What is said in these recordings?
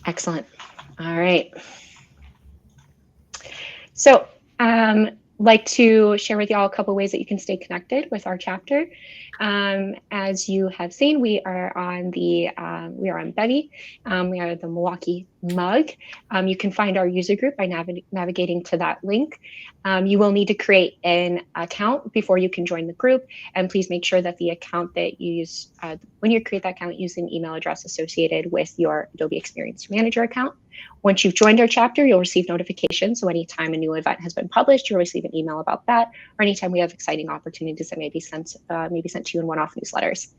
Excellent. All right. So like to share with y'all a couple ways that you can stay connected with our chapter. As you have seen, we are on Bevy. We are the Milwaukee mug. You can find our user group by navigating to that link. You will need to create an account before you can join the group, and please make sure that the account that you use when you create that account, use an email address associated with your Adobe Experience Manager account. Once you've joined our chapter, you'll receive notifications. So anytime a new event has been published, you'll receive an email about that, or anytime we have exciting opportunities that may be sent to you in one-off newsletters.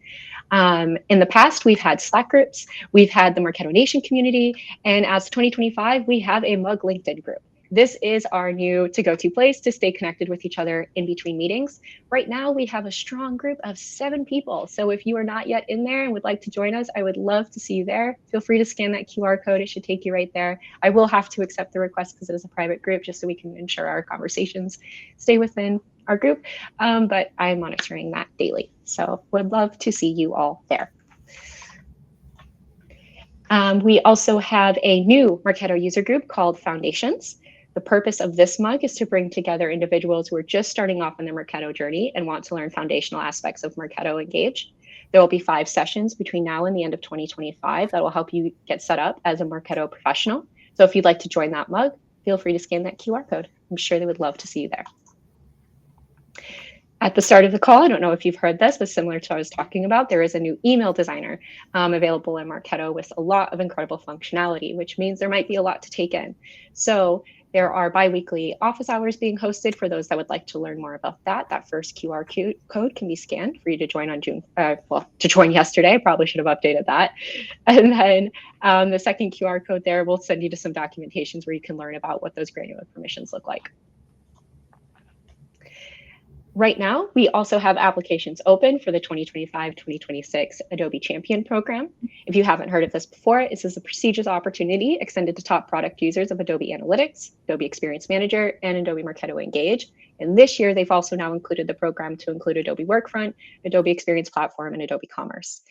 In the past, we've had Slack groups, we've had the Marketo Nation community, and as 2025, we have a Mug LinkedIn group. This is our new to-go-to place to stay connected with each other in between meetings. Right now, we have a strong group of 7 people. So if you are not yet in there and would like to join us, I would love to see you there. Feel free to scan that QR code. It should take you right there. I will have to accept the request because it is a private group, just so we can ensure our conversations stay within our group. But I'm monitoring that daily. So would love to see you all there. We also have a new Marketo user group called Foundations. The purpose of this mug is to bring together individuals who are just starting off on their Marketo journey and want to learn foundational aspects of Marketo Engage. There will be 5 sessions between now and the end of 2025 that will help you get set up as a Marketo professional. So if you'd like to join that mug, feel free to scan that QR code. I'm sure they would love to see you there. At the start of the call, I don't know if you've heard this, but similar to what I was talking about, there is a new email designer available in Marketo with a lot of incredible functionality, which means there might be a lot to take in. So there are bi-weekly office hours being hosted for those that would like to learn more about that. That first QR code can be scanned for you to join on to join yesterday. I probably should have updated that. And then the second QR code there will send you to some documentations where you can learn about what those granular permissions look like. Right now, we also have applications open for the 2025-2026 Adobe Champion Program. If you haven't heard of this before, this is a prestigious opportunity extended to top product users of Adobe Analytics, Adobe Experience Manager, and Adobe Marketo Engage. And this year, they've also now included the program to include Adobe Workfront, Adobe Experience Platform, and Adobe Commerce.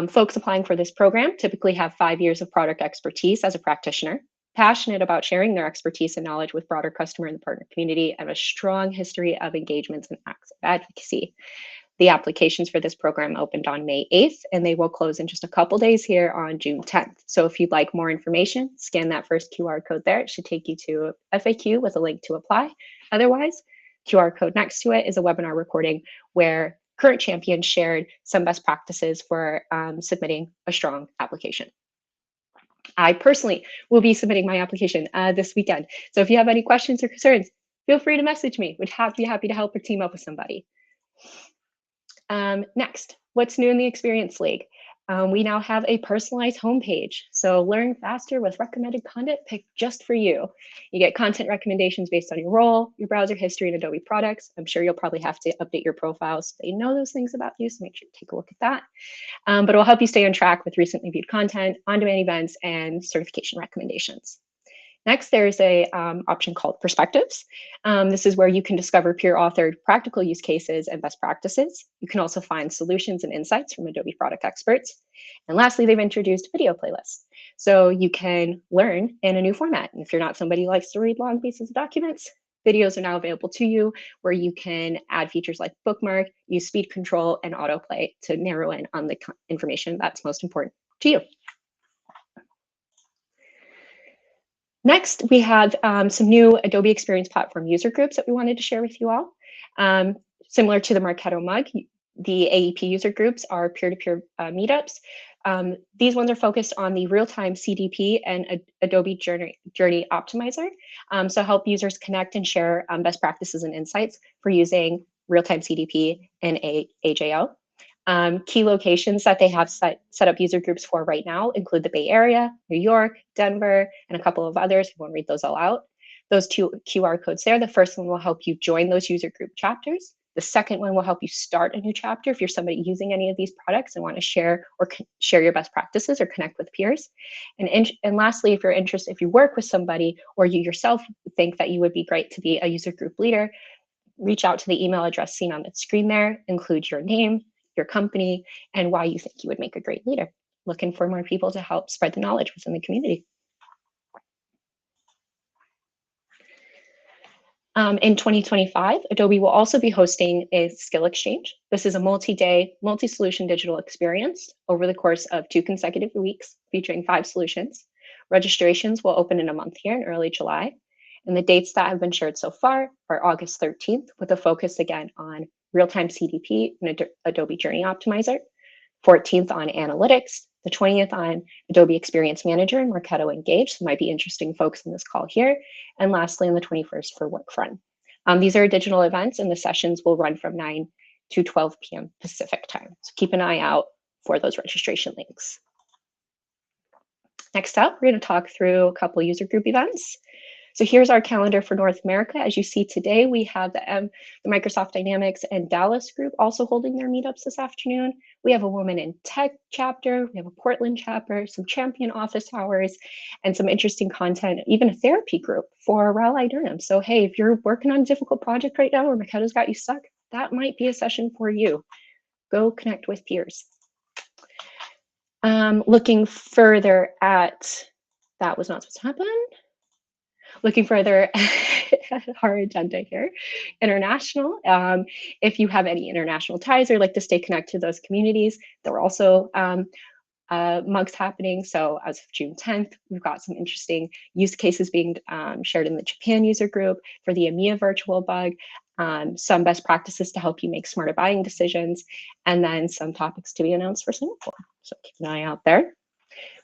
Folks applying for this program typically have 5 years of product expertise as a practitioner, passionate about sharing their expertise and knowledge with broader customer and the partner community, and a strong history of engagements and acts of advocacy. The applications for this program opened on May 8th, and they will close in just a couple days here on June 10th. So if you'd like more information, scan that first QR code there. It should take you to a FAQ with a link to apply. Otherwise, QR code next to it is a webinar recording where current champions shared some best practices for submitting a strong application. I personally will be submitting my application this weekend. So if you have any questions or concerns, feel free to message me. Would be happy to help or team up with somebody. Next, what's new in the Experience League? We now have a personalized homepage. So learn faster with recommended content picked just for you. You get content recommendations based on your role, your browser history, and Adobe products. I'm sure you'll probably have to update your profile so they know those things about you, so make sure to take a look at that. But it will help you stay on track with recently viewed content, on-demand events, and certification recommendations. Next, there's a option called Perspectives. This is where you can discover peer-authored practical use cases and best practices. You can also find solutions and insights from Adobe product experts. And lastly, they've introduced video playlists. So you can learn in a new format. And if you're not somebody who likes to read long pieces of documents, videos are now available to you where you can add features like bookmark, use speed control, and autoplay to narrow in on the information that's most important to you. Next, we have some new Adobe Experience Platform user groups that we wanted to share with you all. Similar to the Marketo mug, the AEP user groups are peer-to-peer meetups. These ones are focused on the real-time CDP and Adobe Journey Optimizer. So help users connect and share best practices and insights for using real-time CDP and AJO. Key locations that they have set up user groups for right now include the Bay Area, New York, Denver, and a couple of others. I won't read those all out. Those 2 QR codes there, the first one will help you join those user group chapters. The second one will help you start a new chapter if you're somebody using any of these products and want to share your best practices or connect with peers. And lastly, if you work with somebody or you yourself think that you would be great to be a user group leader, reach out to the email address seen on the screen there, include your name, your company, and why you think you would make a great leader. looking for more people to help spread the knowledge within the community. In 2025, Adobe will also be hosting a skill exchange. This is a multi-day, multi-solution digital experience over the course of 2 consecutive weeks, featuring 5 solutions. Registrations will open in a month here in early July. And the dates that have been shared so far are August 13th, with a focus again on real-time CDP and Adobe Journey Optimizer, 14th on analytics, the 20th on Adobe Experience Manager and Marketo Engage. So might be interesting folks in this call here. And lastly, on the 21st for Workfront. These are digital events, and the sessions will run from 9 to 12 p.m. Pacific time. So keep an eye out for those registration links. Next up, we're going to talk through a couple user group events. So here's our calendar for North America. As you see today, we have the Microsoft Dynamics and Dallas group also holding their meetups this afternoon. We have a Women in Tech chapter, we have a Portland chapter, some champion office hours, and some interesting content, even a therapy group for Raleigh Durham. So hey, if you're working on a difficult project right now or Marketo's got you stuck, that might be a session for you. Go connect with peers. Looking further at, that was not supposed to happen. Looking further at our agenda here, international. If you have any international ties or like to stay connected to those communities, there are also mugs happening. So as of June 10th, we've got some interesting use cases being shared in the Japan user group for the EMEA virtual bug, some best practices to help you make smarter buying decisions, and then some topics to be announced for Singapore. So keep an eye out there.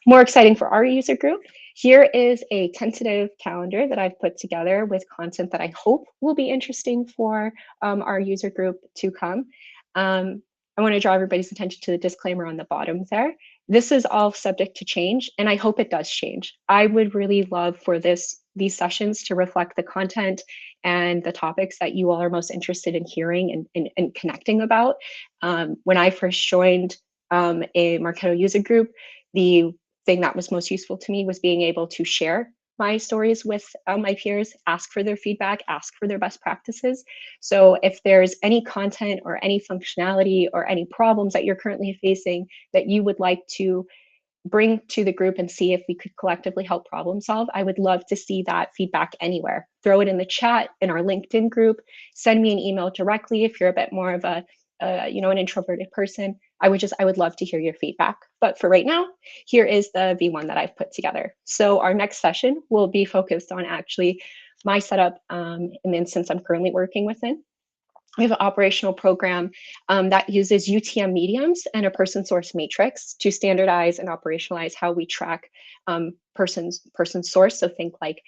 More exciting for our user group, here is a tentative calendar that I've put together with content that I hope will be interesting for our user group to come. I want to draw everybody's attention to the disclaimer on the bottom there. This is all subject to change, and I hope it does change. I would really love for these sessions to reflect the content and the topics that you all are most interested in hearing and connecting about. When I first joined a Marketo user group, the thing that was most useful to me was being able to share my stories with my peers, ask for their feedback, ask for their best practices. So if there's any content or any functionality or any problems that you're currently facing that you would like to bring to the group and see if we could collectively help problem solve, I would love to see that feedback anywhere. Throw it in the chat, in our LinkedIn group, send me an email directly if you're a bit more of a an introverted person. I would love to hear your feedback. But for right now, here is the V1 that I've put together. So our next session will be focused on actually my setup in the instance I'm currently working within. We have an operational program that uses UTM mediums and a person source matrix to standardize and operationalize how we track person source. So think like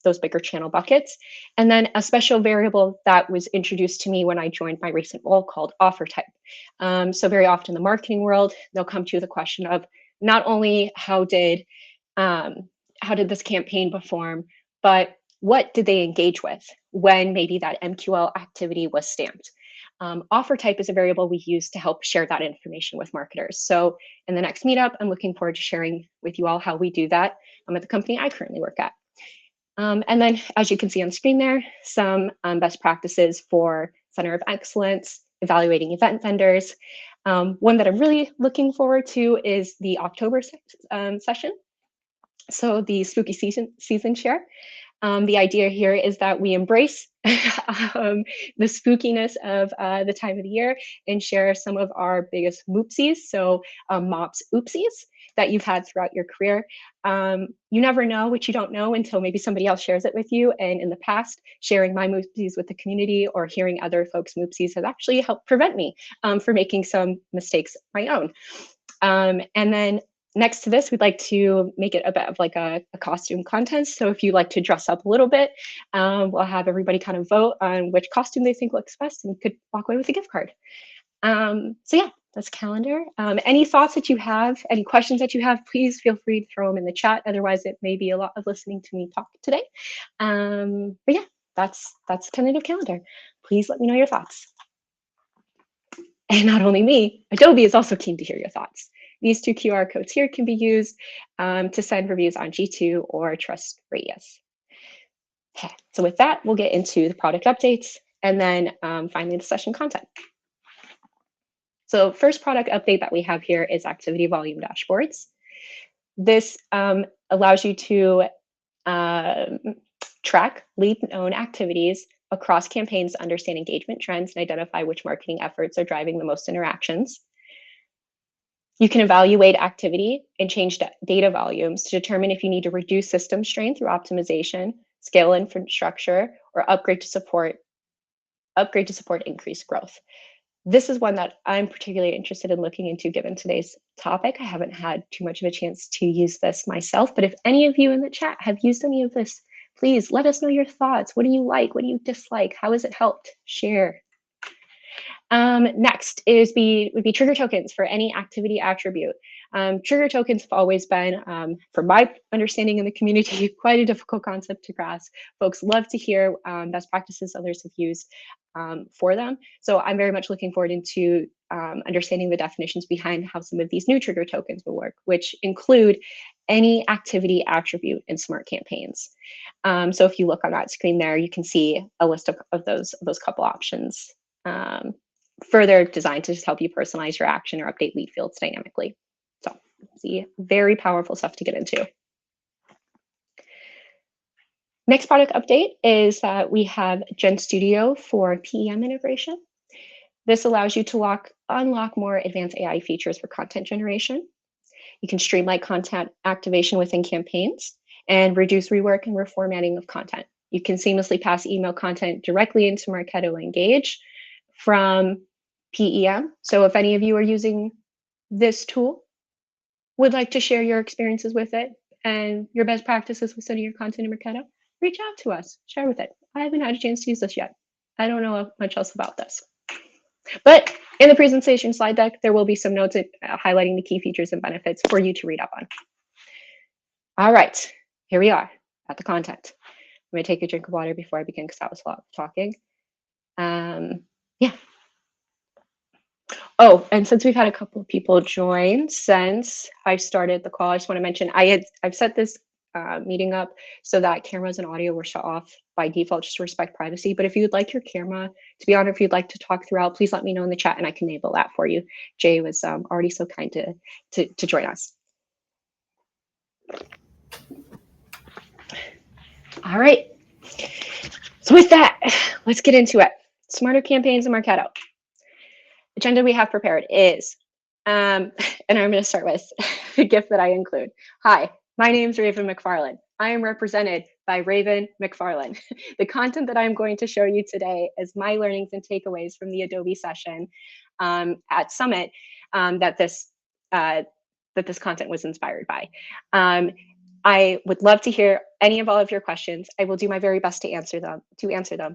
those bigger channel buckets. And then a special variable that was introduced to me when I joined my recent role called offer type. So very often in the marketing world, they'll come to the question of not only how did this campaign perform, but what did they engage with when maybe that MQL activity was stamped? Offer type is a variable we use to help share that information with marketers. So in the next meetup, I'm looking forward to sharing with you all how we do that at the company I currently work at. And then, as you can see on screen there, some best practices for Center of Excellence, evaluating event vendors. One that I'm really looking forward to is the October session. So the spooky season share. The idea here is that we embrace the spookiness of the time of the year and share some of our biggest moopsies, so MOPS oopsies that you've had throughout your career. You never know what you don't know until maybe somebody else shares it with you. And in the past, sharing my moopsies with the community or hearing other folks' moopsies has actually helped prevent me from making some mistakes of my own. And then next to this, we'd like to make it a bit of like a costume contest. So if you like to dress up a little bit, we'll have everybody kind of vote on which costume they think looks best and you could walk away with a gift card. So yeah, that's calendar. Any thoughts that you have, any questions that you have, please feel free to throw them in the chat. Otherwise, it may be a lot of listening to me talk today. But yeah, that's tentative calendar. Please let me know your thoughts. And not only me, Adobe is also keen to hear your thoughts. These 2 QR codes here can be used to send reviews on G2 or Trust Radius. Okay, so with that, we'll get into the product updates and then finally the session content. So first product update that we have here is activity volume dashboards. This allows you to track lead known activities across campaigns to understand engagement trends and identify which marketing efforts are driving the most interactions. You can evaluate activity and change data volumes to determine if you need to reduce system strain through optimization, scale infrastructure, or upgrade to support increased growth. This is one that I'm particularly interested in looking into given today's topic. I haven't had too much of a chance to use this myself, but if any of you in the chat have used any of this, please let us know your thoughts. What do you like? What do you dislike? How has it helped? Share. Next would be trigger tokens for any activity attribute. Trigger tokens have always been, from my understanding in the community, quite a difficult concept to grasp. Folks love to hear best practices others have used for them. So I'm very much looking forward into understanding the definitions behind how some of these new trigger tokens will work, which include any activity attribute in Smart Campaigns. So if you look on that screen there, you can see a list of those couple options. Further designed to just help you personalize your action or update lead fields dynamically. So see, very powerful stuff to get into. Next product update is that we have Gen Studio for PEM integration. This allows you to unlock more advanced AI features for content generation. You can streamline content activation within campaigns and reduce rework and reformatting of content. You can seamlessly pass email content directly into Marketo Engage from PEM. So if any of you are using this tool, would like to share your experiences with it and your best practices with sending your content in Marketo, reach out to us, share with it. I haven't had a chance to use this yet. I don't know much else about this. But in the presentation slide deck, there will be some notes highlighting the key features and benefits for you to read up on. All right, here we are at the content. I'm gonna take a drink of water before I begin because that was a lot of talking. Yeah. Oh, and since we've had a couple of people join since I started the call, I just want to mention I've set this meeting up so that cameras and audio were shut off by default just to respect privacy. But if you'd like your camera to be on, or if you'd like to talk throughout, please let me know in the chat and I can enable that for you. Jay was already so kind to join us. All right. So with that, let's get into it. Smarter campaigns in Marketo. Agenda we have prepared is, and I'm going to start with the gift that I include. Hi, my name is Raven McFarland. I am represented by Raven McFarland. The content that I'm going to show you today is my learnings and takeaways from the Adobe session at Summit that this content was inspired by. I would love to hear any of all of your questions. I will do my very best to answer them,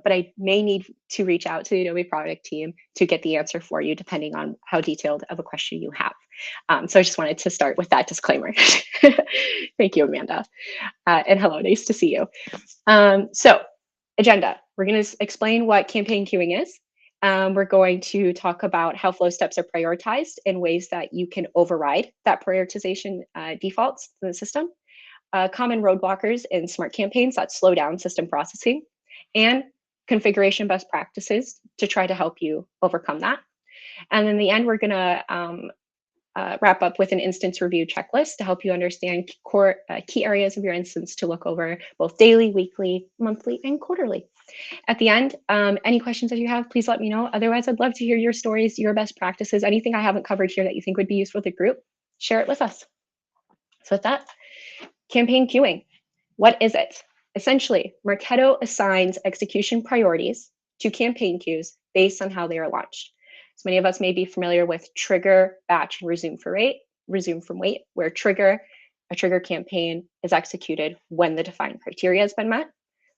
but I may need to reach out to the Adobe product team to get the answer for you, depending on how detailed of a question you have. So I just wanted to start with that disclaimer. Thank you, Amanda. And hello, nice to see you. So agenda, we're going to explain what campaign queuing is. We're going to talk about how flow steps are prioritized in ways that you can override that prioritization defaults in the system. Common roadblockers in Smart Campaigns that slow down system processing, and configuration best practices to try to help you overcome that. And in the end, we're going to wrap up with an instance review checklist to help you understand core key areas of your instance to look over both daily, weekly, monthly, and quarterly. At the end, any questions that you have, please let me know. Otherwise, I'd love to hear your stories, your best practices, anything I haven't covered here that you think would be useful to the group, share it with us. So with that, campaign queuing, what is it? Essentially, Marketo assigns execution priorities to campaign queues based on how they are launched. So many of us may be familiar with trigger, batch, and resume from wait, where a trigger campaign is executed when the defined criteria has been met.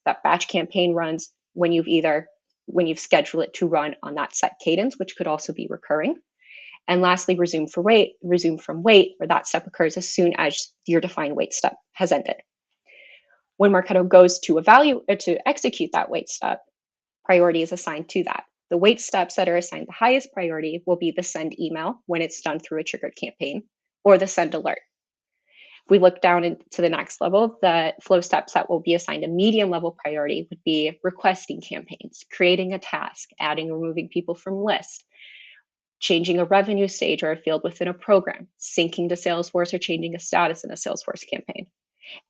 That batch campaign runs when you've scheduled it to run on that set cadence, which could also be recurring. And lastly, resume from wait, where that step occurs as soon as your defined wait step has ended. When Marketo goes to execute that wait step, priority is assigned to that. The wait steps that are assigned the highest priority will be the send email when it's done through a triggered campaign, or the send alert. If we look down into the next level, the flow steps that will be assigned a medium level priority would be requesting campaigns, creating a task, adding or removing people from lists, changing a revenue stage or a field within a program, syncing to Salesforce, or changing a status in a Salesforce campaign.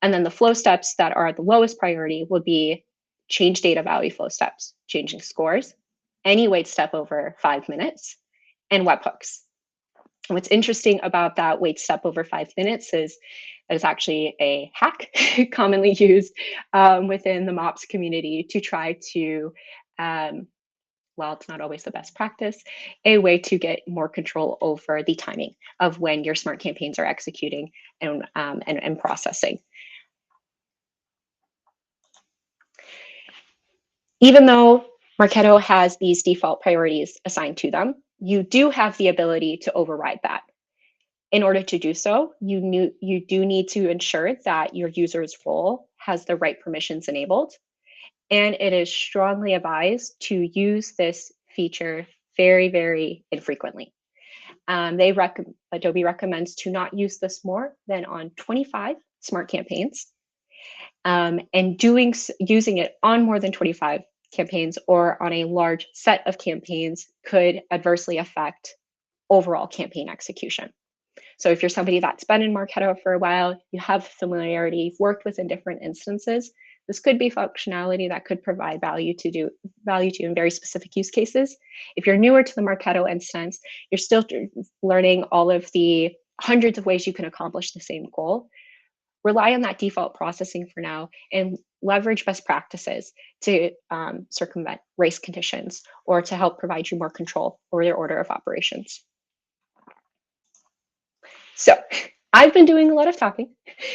And then the flow steps that are the lowest priority would be change data value flow steps, changing scores, any wait step over 5 minutes, and webhooks. And what's interesting about that wait step over 5 minutes is that it's actually a hack commonly used within the MOPS community to try to, while it's not always the best practice, a way to get more control over the timing of when your smart campaigns are executing and processing. Even though Marketo has these default priorities assigned to them, you do have the ability to override that. In order to do so, you do need to ensure that your user's role has the right permissions enabled. And it is strongly advised to use this feature very, very infrequently. Adobe recommends to not use this more than on 25 smart campaigns. And using it on more than 25 campaigns or on a large set of campaigns could adversely affect overall campaign execution. So if you're somebody that's been in Marketo for a while, you have familiarity, you've worked within different instances, this could be functionality that could provide value to you in very specific use cases. If you're newer to the Marketo instance, you're still learning all of the hundreds of ways you can accomplish the same goal. Rely on that default processing for now and leverage best practices to circumvent race conditions or to help provide you more control over your order of operations. So I've been doing a lot of talking,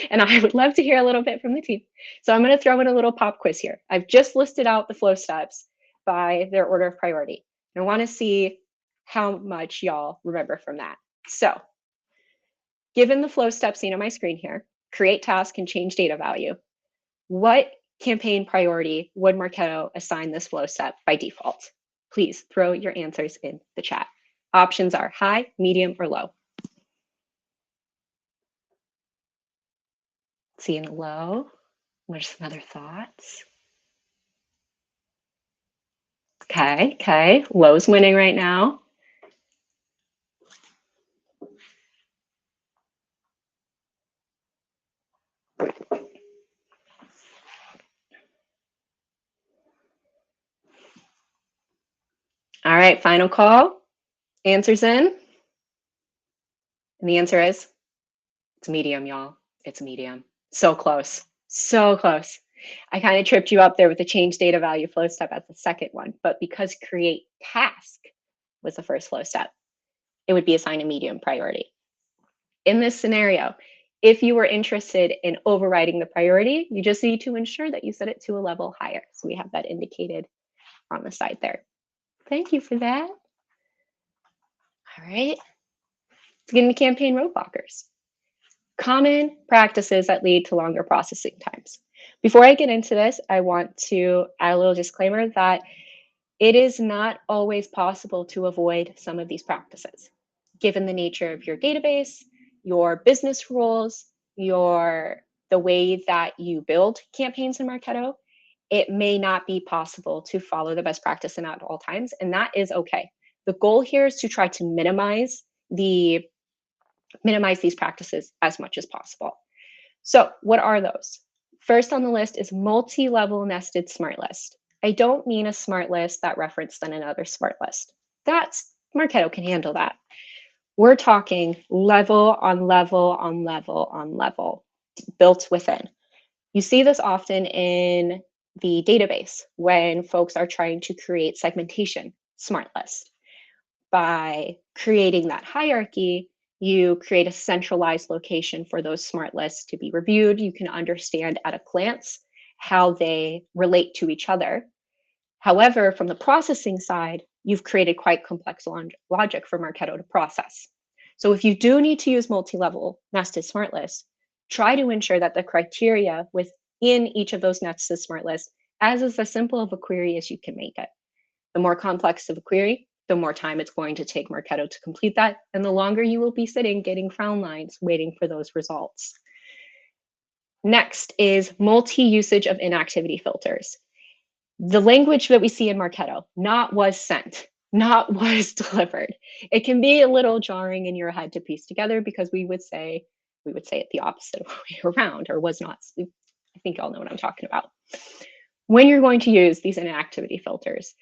and I would love to hear a little bit from the team. So I'm going to throw in a little pop quiz here. I've just listed out the flow steps by their order of priority. And I want to see how much y'all remember from that. So given the flow steps seen on my screen here, create task and change data value, what campaign priority would Marketo assign this flow step by default? Please throw your answers in the chat. Options are high, medium, or low. Seeing low. What are some other thoughts? Okay. Low's winning right now. All right, final call. Answers in. And the answer is, it's medium, y'all. It's medium. So close. So close. I kind of tripped you up there with the change data value flow step as the second one, but because create task was the first flow step, it would be assigned a medium priority. In this scenario, if you were interested in overriding the priority, you just need to ensure that you set it to a level higher. So we have that indicated on the side there. Thank you for that. All right. Let's get into campaign roadblockers. Common practices that lead to longer processing times. Before I get into this, I want to add a little disclaimer that it is not always possible to avoid some of these practices. Given the nature of your database, your business rules, the way that you build campaigns in Marketo, it may not be possible to follow the best practice at all times, and that is okay. The goal here is to try to minimize these practices as much as possible. So what are those? First on the list is multi-level nested smart list. I don't mean a smart list that referenced then another smart list. Marketo can handle that. We're talking level on level on level on level, built within. You see this often in the database when folks are trying to create segmentation smart list. By creating that hierarchy, you create a centralized location for those smart lists to be reviewed. You can understand at a glance how they relate to each other. However, from the processing side, you've created quite complex logic for Marketo to process. So if you do need to use multi-level nested smart lists, try to ensure that the criteria within each of those nested smart lists is as simple of a query as you can make it. The more complex of a query, the more time it's going to take Marketo to complete that, and the longer you will be sitting getting frown lines waiting for those results. Next is multi-usage of inactivity filters. The language that we see in Marketo, not was sent. not what is delivered. It can be a little jarring in your head to piece together because we would say it the opposite way around, or was not. I think y'all know what I'm talking about. When you're going to use these inactivity filters,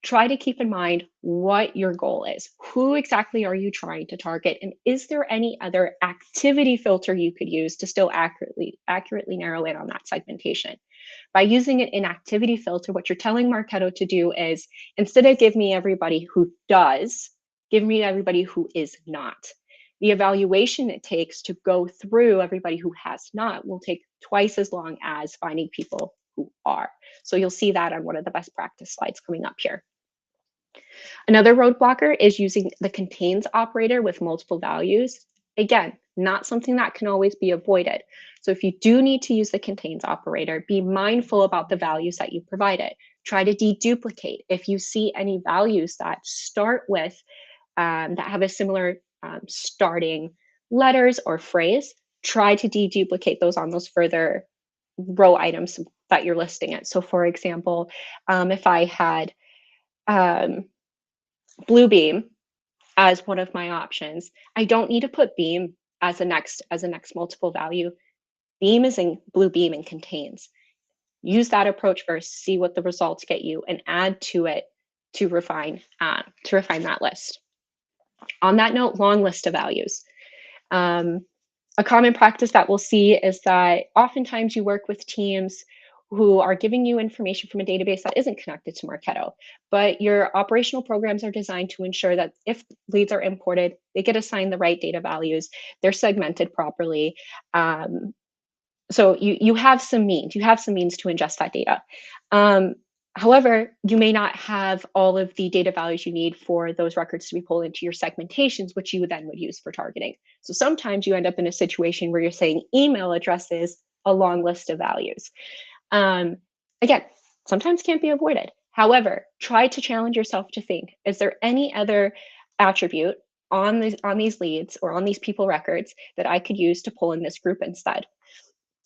try to keep in mind what your goal is. Who exactly are you trying to target? And is there any other activity filter you could use to still accurately narrow in on that segmentation? By using an inactivity filter, what you're telling Marketo to do is, instead of give me everybody who does, give me everybody who is not. The evaluation it takes to go through everybody who has not will take twice as long as finding people who are. So you'll see that on one of the best practice slides coming up here. Another roadblocker is using the contains operator with multiple values. Again, not something that can always be avoided. So if you do need to use the contains operator, be mindful about the values that you provided. Try to deduplicate. If you see any values that start with, that have a similar starting letters or phrase, try to deduplicate those on those further row items that you're listing it. So for example, if I had Bluebeam as one of my options, I don't need to put Beam as a next multiple value. Beam is in Bluebeam and contains. Use that approach first, see what the results get you, and add to it to refine that list. On that note, long list of values. A common practice that we'll see is that oftentimes you work with teams who are giving you information from a database that isn't connected to Marketo, but your operational programs are designed to ensure that if leads are imported, they get assigned the right data values, they're segmented properly. So you have some means to ingest that data. However, you may not have all of the data values you need for those records to be pulled into your segmentations, which you then would use for targeting. So sometimes you end up in a situation where you're saying email addresses, a long list of values. Again, sometimes can't be avoided. However, try to challenge yourself to think, is there any other attribute on these leads or on these people records that I could use to pull in this group instead?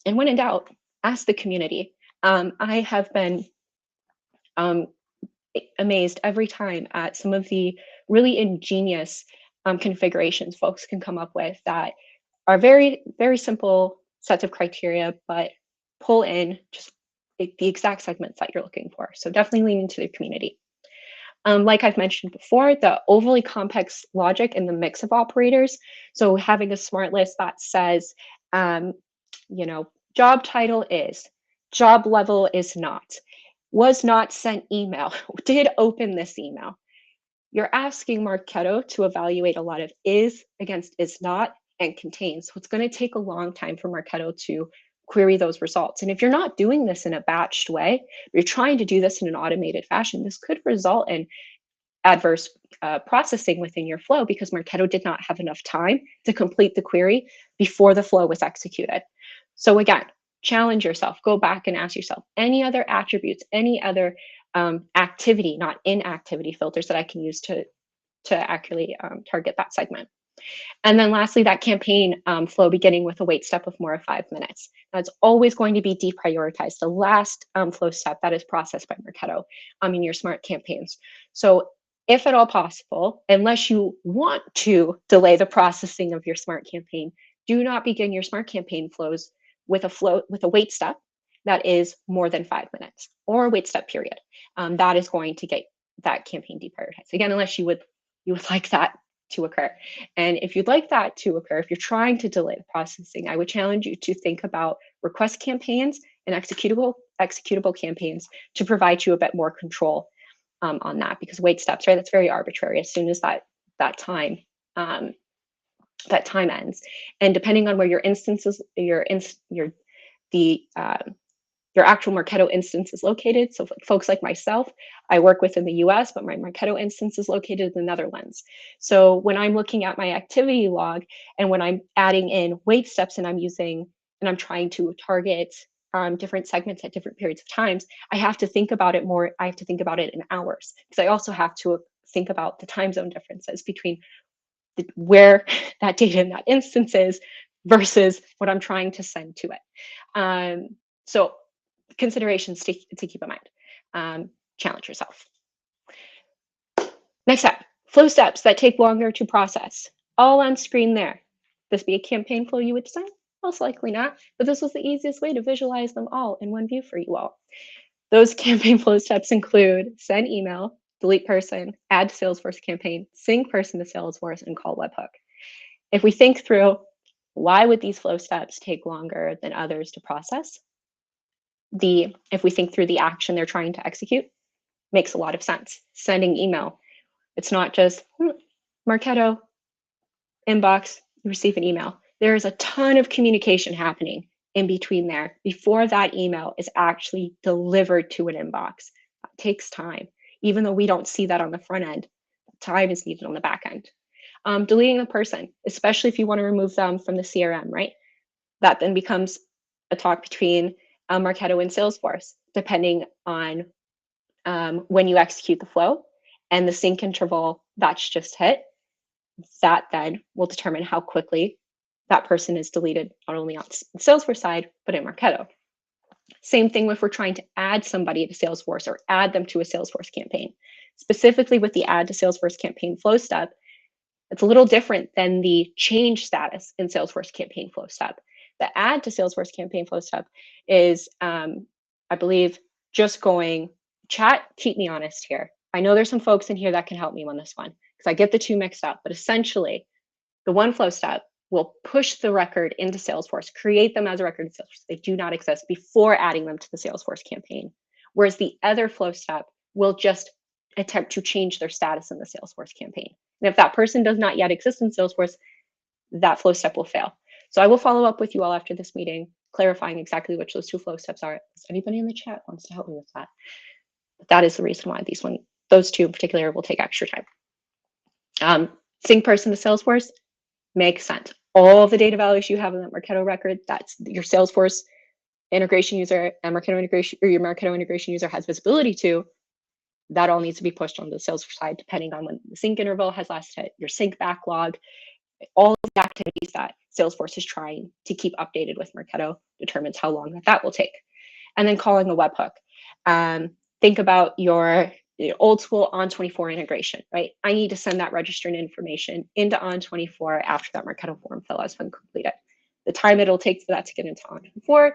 And when in doubt, ask the community. I have been amazed every time at some of the really ingenious configurations folks can come up with that are very, very simple sets of criteria, but pull in just the exact segments that you're looking for. So definitely lean into the community. Like I've mentioned before, the overly complex logic and the mix of operators. So having a smart list that says, job title is, job level is not, was not sent email, did open this email. You're asking Marketo to evaluate a lot of is against is not and contains. So it's going to take a long time for Marketo to query those results. And if you're not doing this in a batched way, you're trying to do this in an automated fashion, this could result in adverse processing within your flow because Marketo did not have enough time to complete the query before the flow was executed. So again, challenge yourself, go back and ask yourself, any other attributes, any other activity, not inactivity filters that I can use to accurately target that segment. And then lastly, that campaign flow beginning with a wait step of more of 5 minutes. That's always going to be deprioritized, the last flow step that is processed by Marketo in your smart campaigns. So if at all possible, unless you want to delay the processing of your smart campaign, do not begin your smart campaign flows with a wait step that is more than 5 minutes or a wait step period. That is going to get that campaign deprioritized. Again, unless you would like that to occur. And if you'd like that to occur, if you're trying to delay the processing, I would challenge you to think about request campaigns and executable campaigns to provide you a bit more control on that, because wait steps, right? That's very arbitrary. As soon as that time ends, and depending on where your instances, your actual Marketo instance is located. So folks like myself, I work within the US, but my Marketo instance is located in the Netherlands. So when I'm looking at my activity log and when I'm adding in wait steps and I'm trying to target different segments at different periods of times, I have to think about it more. I have to think about it in hours, because I also have to think about the time zone differences between where that data in that instance is versus what I'm trying to send to it. So considerations to keep in mind. Challenge yourself. Next up, flow steps that take longer to process. All on screen there. This be a campaign flow you would design? Most likely not, but this was the easiest way to visualize them all in one view for you all. Those campaign flow steps include send email, delete person, add to Salesforce campaign, sync person to Salesforce, and call webhook. If we think through why would these flow steps take longer than others to process, if we think through the action they're trying to execute, makes a lot of sense. Sending email, it's not just Marketo inbox, you receive an email. There is a ton of communication happening in between there before that email is actually delivered to an inbox. That takes time. Even though we don't see that on the front end, time is needed on the back end. Deleting the person, especially if you want to remove them from the CRM, right? That then becomes a talk between Marketo and Salesforce, depending on when you execute the flow and the sync interval that's just hit. That then will determine how quickly that person is deleted, not only on the Salesforce side, but in Marketo. Same thing if we're trying to add somebody to Salesforce or add them to a Salesforce campaign. Specifically with the add to Salesforce campaign flow step, it's a little different than the change status in Salesforce campaign flow step. The add to Salesforce campaign flow step is, I believe, just going, chat, keep me honest here. I know there's some folks in here that can help me on this one because I get the two mixed up, but essentially the one flow step will push the record into Salesforce, create them as a record in Salesforce. They do not exist before adding them to the Salesforce campaign. Whereas the other flow step will just attempt to change their status in the Salesforce campaign. And if that person does not yet exist in Salesforce, that flow step will fail. So I will follow up with you all after this meeting, clarifying exactly which those two flow steps are. If anybody in the chat wants to help me with that. But that is the reason why those two in particular will take extra time. Sync person to Salesforce makes sense. All of the data values you have in that Marketo record, that's your Salesforce integration user and Marketo integration, or your Marketo integration user has visibility to. That all needs to be pushed on the Salesforce side, depending on when the sync interval has last hit, your sync backlog, all of the activities that Salesforce is trying to keep updated with Marketo determines how long that will take. And then calling a webhook. Think about your old school On24 integration, right? I need to send that registered information into On24 after that Marketo form fill has been completed. The time it'll take for that to get into On24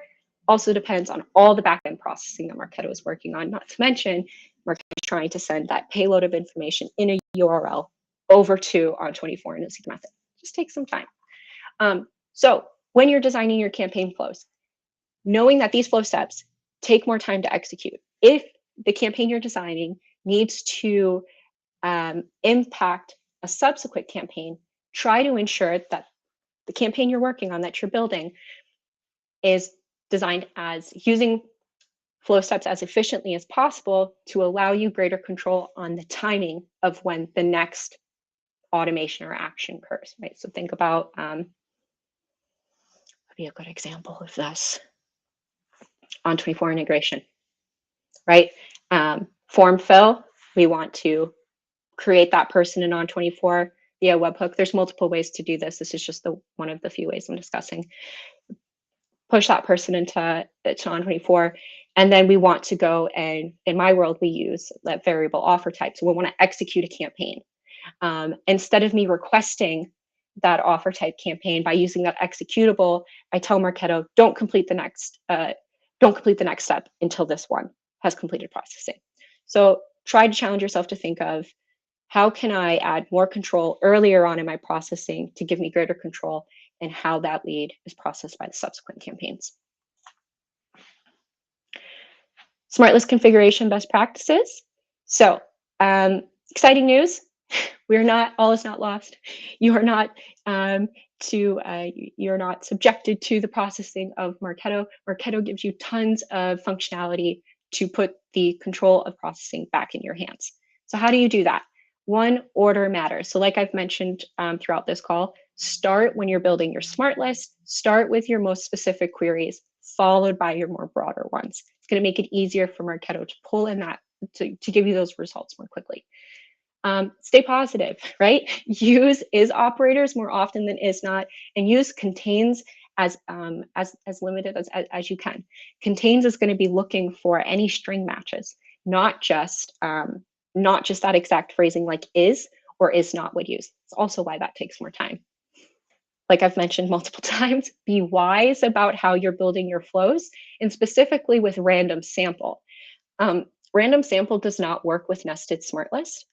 also depends on all the backend processing that Marketo is working on, not to mention Marketo is trying to send that payload of information in a URL over to On24 in a secret method. Just take some time. So when you're designing your campaign flows, knowing that these flow steps take more time to execute. If the campaign you're designing needs to impact a subsequent campaign, try to ensure that the campaign you're working on, that you're building, is designed as using flow steps as efficiently as possible to allow you greater control on the timing of when the next automation or action occurs, right? So think about, would be a good example of this, On24 integration, right? Form fill, we want to create that person in On24 via webhook. There's multiple ways to do this. This is just one of the few ways I'm discussing. Push that person into On24, and then we want to go and, in my world, we use that variable offer type. So we want to execute a campaign. Instead of me requesting that offer type campaign by using that executable, I tell Marketo, don't complete the next step until this one has completed processing. So try to challenge yourself to think of, how can I add more control earlier on in my processing to give me greater control in how that lead is processed by the subsequent campaigns. Smart list configuration best practices. So exciting news. All is not lost. You are not you're not subjected to the processing of Marketo. Marketo gives you tons of functionality to put the control of processing back in your hands. So how do you do that? One, order matters. So like I've mentioned throughout this call, start when you're building your smart list, start with your most specific queries, followed by your more broader ones. It's going to make it easier for Marketo to pull in that, to give you those results more quickly. Stay positive, right? Use is operators more often than is not, and use contains as limited as you can. Contains is going to be looking for any string matches, not just not just that exact phrasing like is or is not would use. It's also why that takes more time. Like I've mentioned multiple times, be wise about how you're building your flows, and specifically with random sample. Random sample does not work with nested smart list,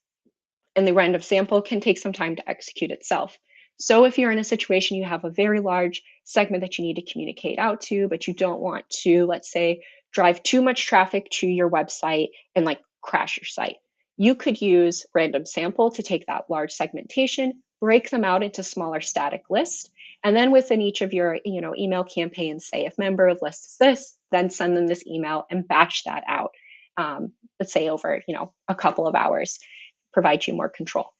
and the random sample can take some time to execute itself. So if you're in a situation you have a very large segment that you need to communicate out to, but you don't want to, let's say, drive too much traffic to your website and like crash your site, you could use random sample to take that large segmentation, break them out into smaller static lists, and then within each of your email campaigns, say if member of list is this, then send them this email and batch that out. Let's say over a couple of hours, provide you more control.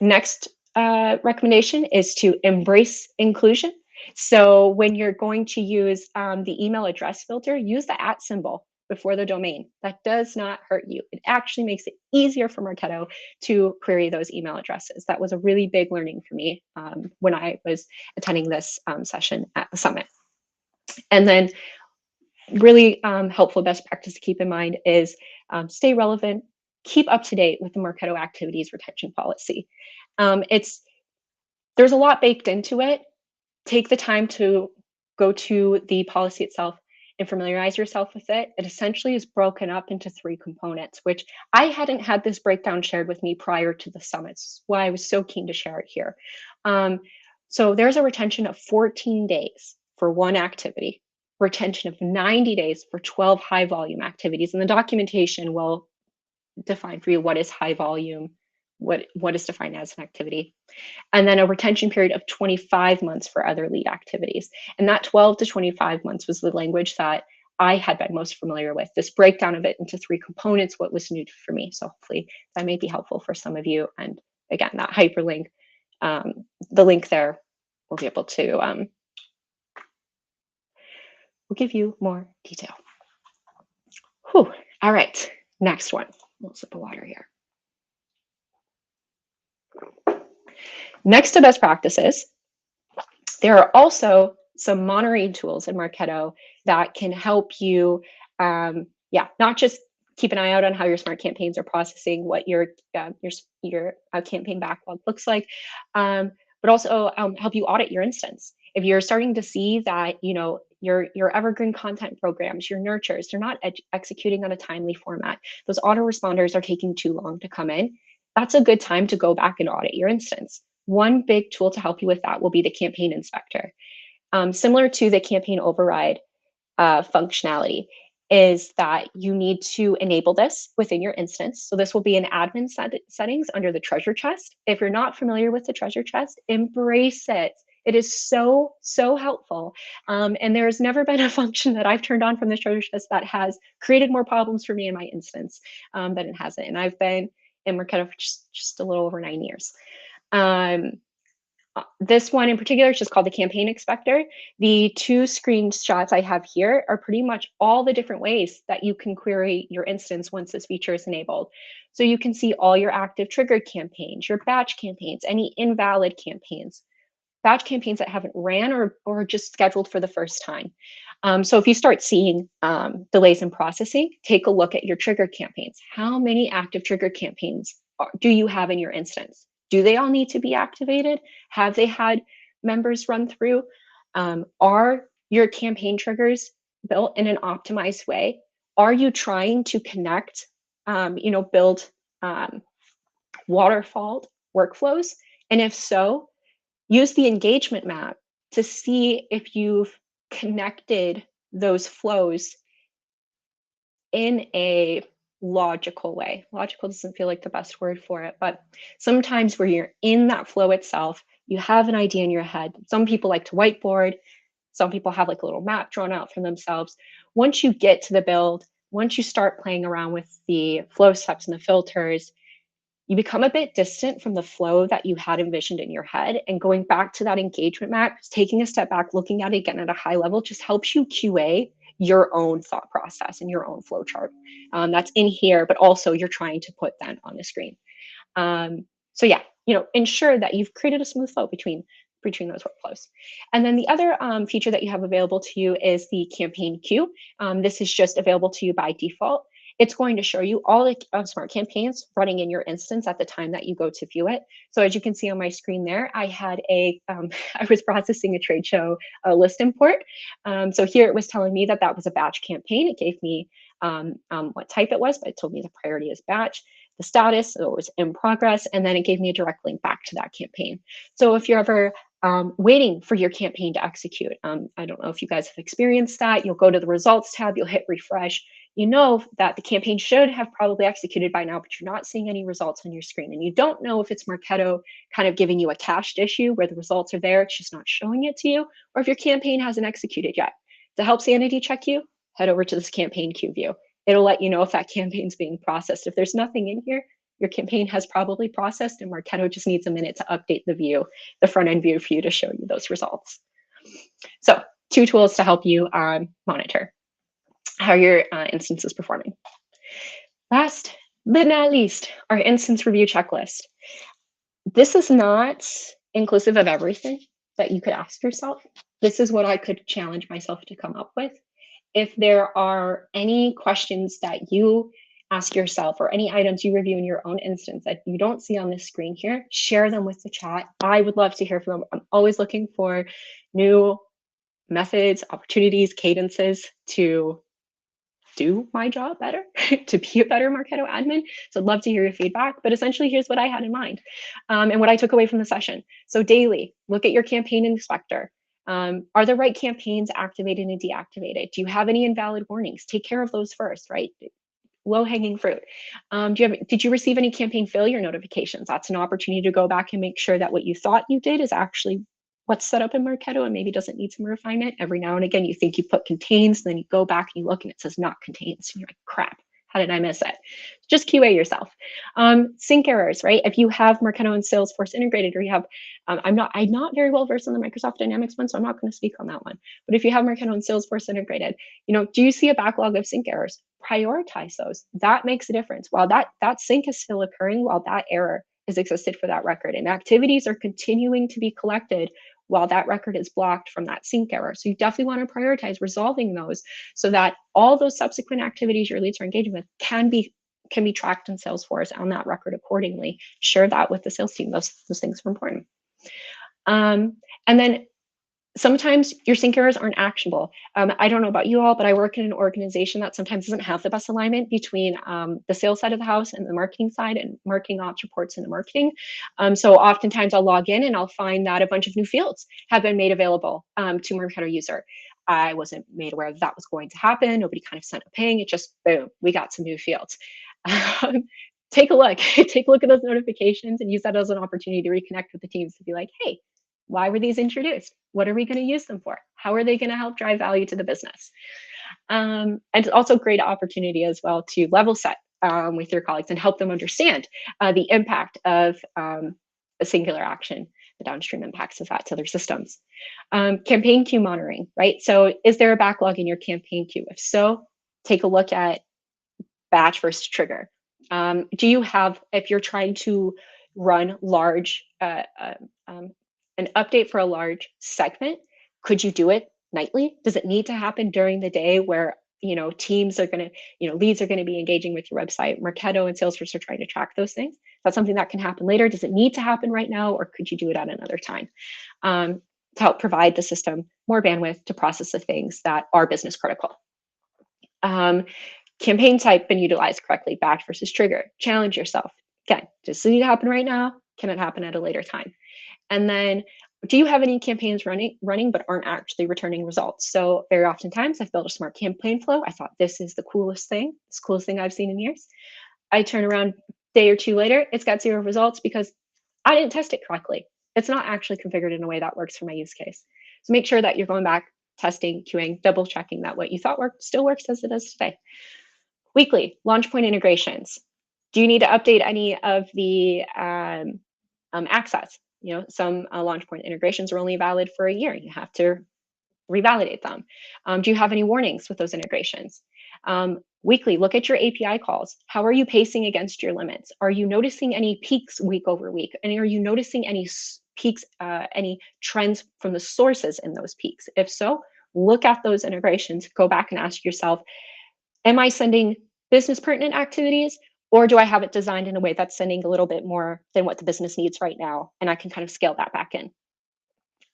Next recommendation is to embrace inclusion. So when you're going to use the email address filter, use the @ symbol before the domain. That does not hurt you. It actually makes it easier for Marketo to query those email addresses. That was a really big learning for me when I was attending this session at the summit. And then really helpful best practice to keep in mind is stay relevant, keep up to date with the Marketo activities retention policy. There's a lot baked into it. Take the time to go to the policy itself and familiarize yourself with it. It essentially is broken up into 3 components, which I hadn't had this breakdown shared with me prior to the summits, why I was so keen to share it here. So there's a retention of 14 days for one activity, retention of 90 days for 12 high volume activities, and the documentation will define for you what is high volume, what is defined as an activity, and then a retention period of 25 months for other lead activities. And that 12 to 25 months was the language that I had been most familiar with. This breakdown of it into 3 components, what was new for me. So hopefully that may be helpful for some of you. And again, that hyperlink, the link there will be able to will give you more detail. Whew. All right, next one. A little sip of water here. Next to best practices, there are also some monitoring tools in Marketo that can help you, not just keep an eye out on how your smart campaigns are processing, what your campaign backlog looks like, but also help you audit your instance. If you're starting to see that your evergreen content programs, your nurtures, they're not executing on a timely format, those autoresponders are taking too long to come in, that's a good time to go back and audit your instance. One big tool to help you with that will be the campaign inspector. Similar to the campaign override functionality, is that you need to enable this within your instance. So this will be in admin settings under the treasure chest. If you're not familiar with the treasure chest, embrace it. It is so, so helpful. And there's never been a function that I've turned on from the treasure chest that has created more problems for me in my instance than it hasn't. And I've been in Marketo for just a little over 9 years. This one in particular is just called the campaign inspector. The 2 screenshots I have here are pretty much all the different ways that you can query your instance once this feature is enabled. So you can see all your active triggered campaigns, your batch campaigns, any invalid campaigns, batch campaigns that haven't ran or just scheduled for the first time. So if you start seeing delays in processing, take a look at your triggered campaigns. How many active triggered campaigns do you have in your instance? Do they all need to be activated? Have they had members run through? Are your campaign triggers built in an optimized way? Are you trying to connect, build waterfall workflows? And if so, use the engagement map to see if you've connected those flows in a logical way. Logical doesn't feel like the best word for it, but sometimes where you're in that flow itself, you have an idea in your head. Some people like to whiteboard. Some people have like a little map drawn out for themselves. Once you get to the build, once you start playing around with the flow steps and the filters, you become a bit distant from the flow that you had envisioned in your head, and going back to that engagement map, taking a step back, looking at it again at a high level, just helps you QA your own thought process and your own flow chart. That's in here, but also you're trying to put that on the screen. So yeah, ensure that you've created a smooth flow between those workflows. And then the other feature that you have available to you is the campaign queue. This is just available to you by default. it's going to show you all the smart campaigns running in your instance at the time that you go to view it. So as you can see on my screen there, I had I was processing a trade show list import. So here it was telling me that that was a batch campaign. It gave me what type it was, but it told me the priority is batch, the status, so it was in progress, and then it gave me a direct link back to that campaign. So if you're ever waiting for your campaign to execute, I don't know if you guys have experienced that, you'll go to the results tab, you'll hit refresh, you know that the campaign should have probably executed by now, but you're not seeing any results on your screen. And you don't know if it's Marketo kind of giving you a cached issue where the results are there, it's just not showing it to you, or if your campaign hasn't executed yet. To help sanity check you, head over to this campaign queue view. It'll let you know if that campaign's being processed. If there's nothing in here, your campaign has probably processed and Marketo just needs a minute to update the view, the front end view for you to show you those results. So 2 tools to help you monitor how your instance is performing. Last but not least, our instance review checklist. This is not inclusive of everything that you could ask yourself. This is what I could challenge myself to come up with. If there are any questions that you ask yourself or any items you review in your own instance that you don't see on this screen here, share them with the chat. I would love to hear from them. I'm always looking for new methods, opportunities, cadences to do my job better, to be a better Marketo admin. So I'd love to hear your feedback, but essentially here's what I had in mind and what I took away from the session. So daily, look at your campaign inspector. Are the right campaigns activated and deactivated? Do you have any invalid warnings? Take care of those first, right? Low-hanging fruit. Did you receive any campaign failure notifications? That's an opportunity to go back and make sure that what you thought you did is actually what's set up in Marketo and maybe doesn't need some refinement. Every now and again, you think you put contains, then you go back and you look and it says not contains. And you're like, crap, how did I miss it? Just QA yourself. Sync errors, right? If you have Marketo and Salesforce integrated, or you have, I'm not very well versed on the Microsoft Dynamics one, so I'm not going to speak on that one. But if you have Marketo and Salesforce integrated, do you see a backlog of sync errors? Prioritize those. That makes a difference. While that sync is still occurring, while that error is existed for that record, and activities are continuing to be collected while that record is blocked from that sync error. So you definitely want to prioritize resolving those so that all those subsequent activities your leads are engaging with can be tracked in Salesforce on that record accordingly. Share that with the sales team. Those things are important. And then sometimes your sync errors aren't actionable. I don't know about you all, but I work in an organization that sometimes doesn't have the best alignment between the sales side of the house and the marketing side, and marketing ops reports into marketing. So oftentimes I'll log in and I'll find that a bunch of new fields have been made available to Marketo user. I wasn't made aware that was going to happen. Nobody kind of sent a ping. It just, boom, we got some new fields. Take a look. Take a look at those notifications and use that as an opportunity to reconnect with the teams to be like, hey, why were these introduced? What are we going to use them for? How are they going to help drive value to the business? And it's also a great opportunity as well to level set with your colleagues and help them understand the impact of a singular action, the downstream impacts of that to their systems. Campaign queue monitoring, right? So is there a backlog in your campaign queue? If so, take a look at batch versus trigger. Do you have, if you're trying to run large, an update for a large segment, could you do it nightly? Does it need to happen during the day where teams are going to, leads are going to be engaging with your website? Marketo and Salesforce are trying to track those things. That's something that can happen later. Does it need to happen right now, or could you do it at another time to help provide the system more bandwidth to process the things that are business critical? Campaign type been utilized correctly, batch versus trigger. Challenge yourself. Again, does it need to happen right now? Can it happen at a later time? And then, do you have any campaigns running but aren't actually returning results? So very oftentimes I've built a smart campaign flow. I thought this is the coolest thing I've seen in years. I turn around a day or two later, it's got 0 results because I didn't test it correctly. It's not actually configured in a way that works for my use case. So make sure that you're going back, testing, queuing, double checking that what you thought worked still works as it does today. Weekly, launch point integrations. Do you need to update any of the access? Some launch point integrations are only valid for a year. You have to revalidate them. Do you have any warnings with those integrations? Weekly, look at your API calls. How are you pacing against your limits? Are you noticing any peaks week over week? And are you noticing any peaks, any trends from the sources in those peaks? If so, look at those integrations. Go back and ask yourself, am I sending business pertinent activities, or do I have it designed in a way that's sending a little bit more than what the business needs right now? And I can kind of scale that back in.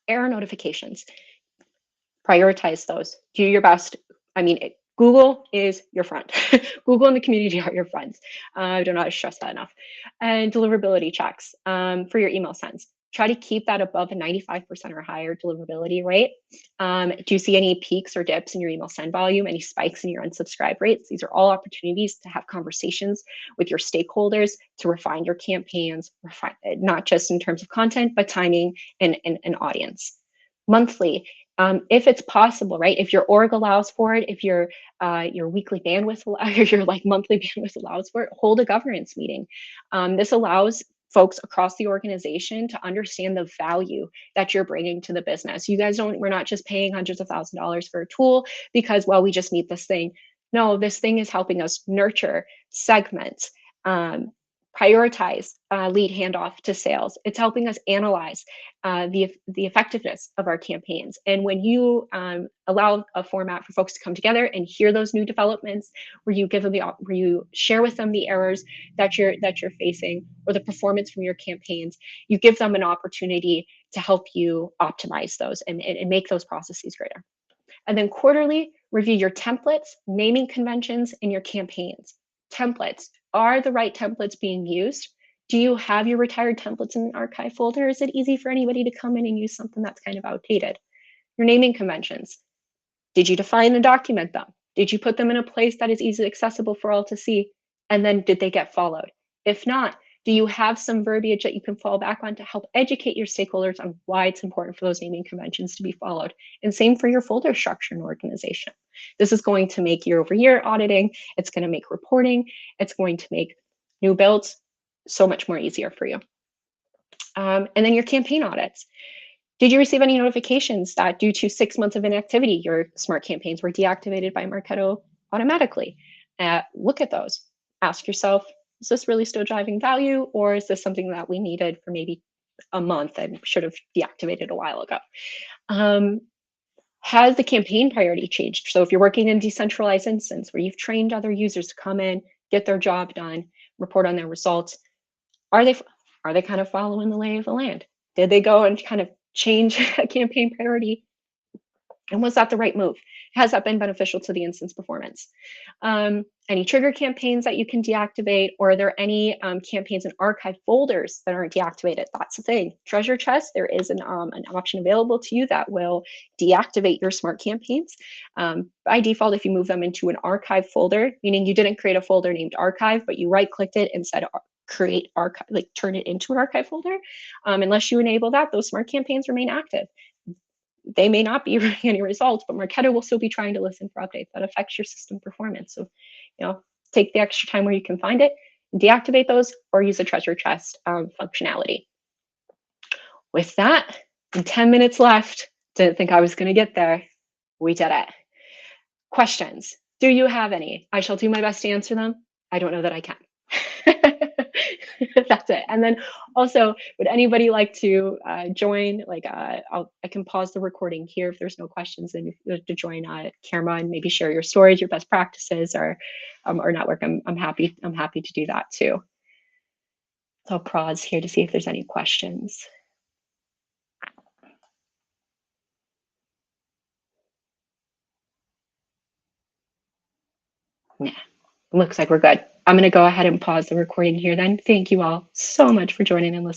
Error notifications, prioritize those. Do your best. I mean, Google is your friend. Google and the community are your friends. I don't know how to stress that enough. And deliverability checks for your email sends. Try to keep that above a 95% or higher deliverability rate. Do you see any peaks or dips in your email send volume, any spikes in your unsubscribe rates? These are all opportunities to have conversations with your stakeholders to refine your campaigns, not just in terms of content, but timing and audience. Monthly, if it's possible, right? If your org allows for it, if your weekly bandwidth, your like monthly bandwidth allows for it, hold a governance meeting. This allows folks across the organization to understand the value that you're bringing to the business. You guys we're not just paying hundreds of $1,000s for a tool because, well, we just need this thing. No, this thing is helping us nurture, segment, prioritize lead handoff to sales. It's helping us analyze the effectiveness of our campaigns. And when you allow a format for folks to come together and hear those new developments, where you give them where you share with them the errors that you're facing or the performance from your campaigns, you give them an opportunity to help you optimize those and make those processes greater. And then quarterly, review your templates, naming conventions, and your campaigns. Templates. Are the right templates being used? Do you have your retired templates in an archive folder? Is it easy for anybody to come in and use something that's kind of outdated? Your naming conventions. Did you define and document them? Did you put them in a place that is easily accessible for all to see? And then did they get followed? If not, do you have some verbiage that you can fall back on to help educate your stakeholders on why it's important for those naming conventions to be followed? And same for your folder structure and organization. This is going to make year-over-year auditing. It's going to make reporting. It's going to make new builds so much more easier for you. And then your campaign audits. Did you receive any notifications that due to 6 months of inactivity, your smart campaigns were deactivated by Marketo automatically? Look at those. Ask yourself, is this really still driving value, or is this something that we needed for maybe a month and should have deactivated a while ago? Has the campaign priority changed? So if you're working in decentralized instance where you've trained other users to come in, get their job done, report on their results, are they kind of following the lay of the land? Did they go and kind of change a campaign priority? And was that the right move? Has that been beneficial to the instance performance? Any trigger campaigns that you can deactivate, or are there any campaigns in archive folders that aren't deactivated? That's the thing. Treasure chest, there is an option available to you that will deactivate your smart campaigns. By default, if you move them into an archive folder, meaning you didn't create a folder named archive, but you right-clicked it and said create archive, like turn it into an archive folder. Unless you enable that, those smart campaigns remain active. They may not be running any results, but Marketo will still be trying to listen for updates that affects your system performance. So, take the extra time where you can find it, deactivate those, or use a treasure chest functionality. With that, 10 minutes left. Didn't think I was going to get there. We did it. Questions? Do you have any? I shall do my best to answer them. I don't know that I can. That's it. And then also, would anybody like to join? Like, I can pause the recording here if there's no questions, and to join camera and maybe share your stories, your best practices, or network. I'm happy to do that too. So I'll pause here to see if there's any questions. Yeah, looks like we're good. I'm going to go ahead and pause the recording here then. Thank you all so much for joining and listening.